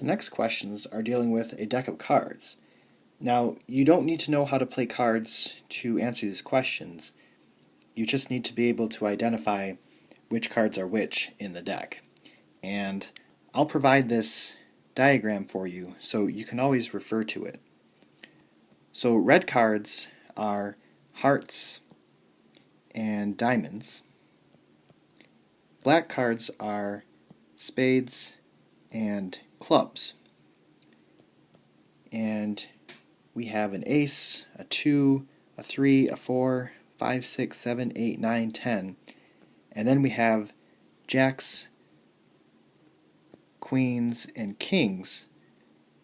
The next questions are dealing with a deck of cards. Now, you don't need to know how to play cards to answer these questions. You just need to be able to identify which cards are which in the deck. And I'll provide this diagram for you so you can always refer to it. So red cards are hearts and diamonds. Black cards are spades and clubs. And we have an ace, a 2, a 3, a 4, 5, 6, 7, 8, 9, 10. And then we have jacks, queens, and kings,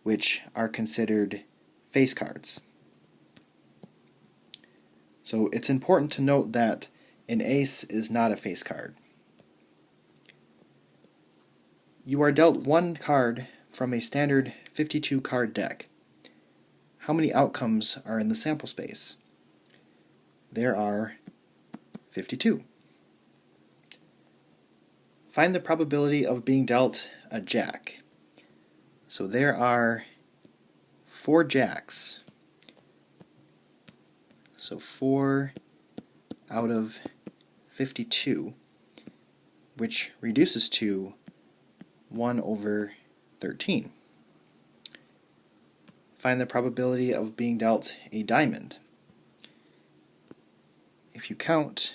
which are considered face cards. So it's important to note that an ace is not a face card. You are dealt one card from a standard 52 card deck. How many outcomes are in the sample space? There are 52. Find the probability of being dealt a jack. So there are 4 jacks. So 4 out of 52, which reduces to 1 over 13. Find the probability of being dealt a diamond. If you count,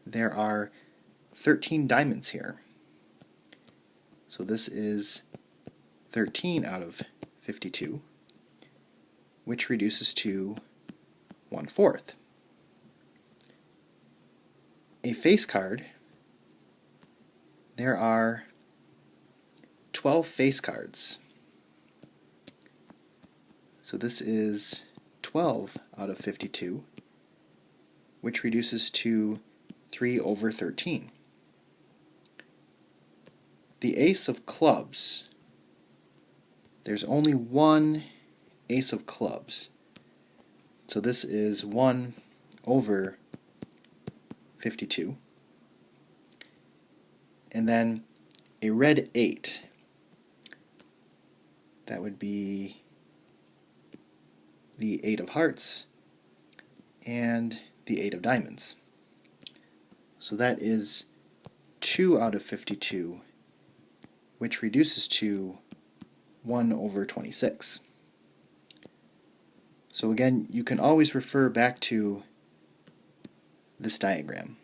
there are 13 diamonds here. So this is 13 out of 52, which reduces to 1/4. A face card, there are 12 face cards. So this is 12 out of 52, which reduces to 3 over 13. The ace of clubs, there's only one ace of clubs. So this is 1 over 52. And then a red 8, that would be the 8 of hearts and the 8 of diamonds. So that is 2 out of 52, which reduces to 1 over 26. So again, you can always refer back to this diagram.